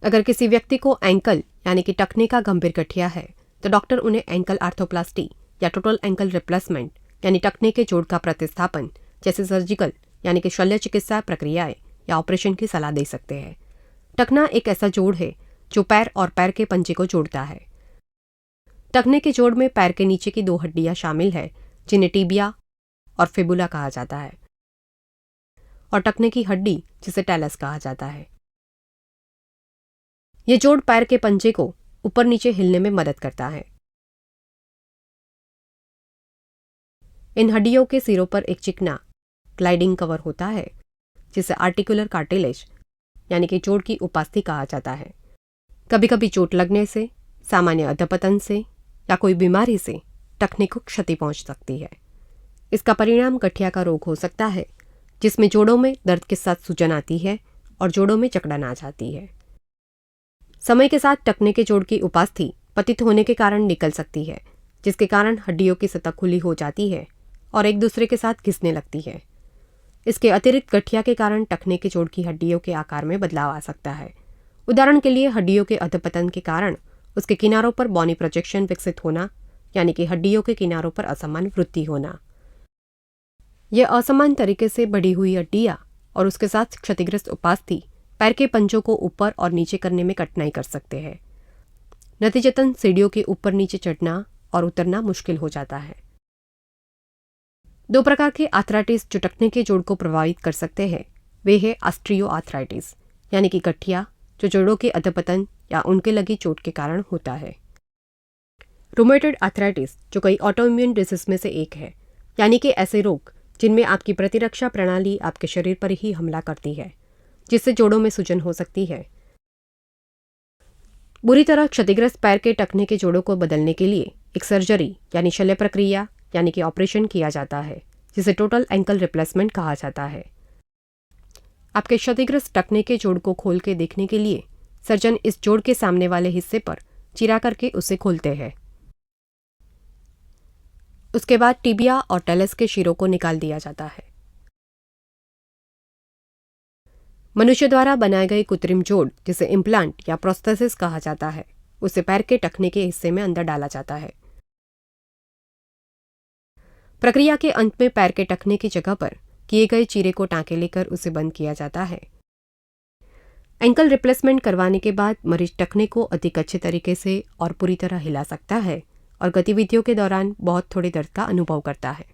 अगर किसी व्यक्ति को एंकल यानी कि टखने का गंभीर गठिया है तो डॉक्टर उन्हें एंकल आर्थोप्लास्टी या टोटल एंकल रिप्लेसमेंट यानी टखने के जोड़ का प्रतिस्थापन जैसे सर्जिकल यानी कि शल्य चिकित्सा प्रक्रियाएं या ऑपरेशन की सलाह दे सकते हैं। टखना एक ऐसा जोड़ है जो पैर और पैर के पंजे को जोड़ता है। टखने के जोड़ में पैर के नीचे की 2 हड्डियां शामिल है जिन्हें टिबिया और फिबुला कहा जाता है, और टखने की हड्डी जिसे टेलस कहा जाता है। ये जोड़ पैर के पंजे को ऊपर नीचे हिलने में मदद करता है। इन हड्डियों के सिरों पर एक चिकना ग्लाइडिंग कवर होता है जिसे आर्टिकुलर कार्टिलेज यानी कि जोड़ की उपास्थि कहा जाता है। कभी कभी चोट लगने से, सामान्य अधपतन से या कोई बीमारी से टखने को क्षति पहुंच सकती है। इसका परिणाम गठिया का रोग हो सकता है जिसमें जोड़ों में दर्द के साथ सूजन आती है और जोड़ों में जकड़न आ जाती है। समय के साथ टखने के जोड़ की उपास्थि पतित होने के कारण निकल सकती है, जिसके कारण हड्डियों की सतह खुली हो जाती है और एक दूसरे के साथ घिसने लगती है। इसके अतिरिक्त गठिया के कारण टखने के जोड़ की हड्डियों के आकार में बदलाव आ सकता है। उदाहरण के लिए हड्डियों के अधपतन के कारण उसके किनारों पर बॉनी प्रोजेक्शन विकसित होना यानी कि हड्डियों के किनारों पर असमान वृद्धि होना। यह असमान तरीके से बढ़ी हुई हड्डियां और उसके साथ क्षतिग्रस्त उपास्थि पैर के पंजों को ऊपर और नीचे करने में कठिनाई कर सकते हैं। नतीजतन सीढ़ियों के ऊपर नीचे चढ़ना और उतरना मुश्किल हो जाता है। 2 प्रकार के आर्थराइटिस जो टखने के जोड़ को प्रभावित कर सकते हैं वे है ऑस्टियोआर्थराइटिस यानी कि गठिया जो जोड़ों के अधपतन या उनके लगी चोट के कारण होता है। रूमेटॉइड आर्थराइटिस जो कई ऑटोइम्यून डिसीज में से एक है, यानी कि ऐसे रोग जिनमें आपकी प्रतिरक्षा प्रणाली आपके शरीर पर ही हमला करती है, जिससे जोड़ों में सूजन हो सकती है। बुरी तरह क्षतिग्रस्त पैर के टखने के जोड़ों को बदलने के लिए एक सर्जरी यानी शल्य प्रक्रिया यानी कि ऑपरेशन किया जाता है, जिसे टोटल एंकल रिप्लेसमेंट कहा जाता है। आपके क्षतिग्रस्त टखने के जोड़ को खोल के देखने के लिए सर्जन इस जोड़ के सामने वाले हिस्से पर चिरा करके उसे खोलते हैं। उसके बाद टिबिया और टेलस के शिरों को निकाल दिया जाता है। मनुष्य द्वारा बनाए गए कृत्रिम जोड़ जिसे इम्प्लांट या प्रोस्थेसिस कहा जाता है, उसे पैर के टखने के हिस्से में अंदर डाला जाता है। प्रक्रिया के अंत में पैर के टखने की जगह पर किए गए चीरे को टाँके लेकर उसे बंद किया जाता है। एंकल रिप्लेसमेंट करवाने के बाद मरीज टखने को अधिक अच्छे तरीके से और पूरी तरह हिला सकता है और गतिविधियों के दौरान बहुत थोड़े दर्द का अनुभव करता है।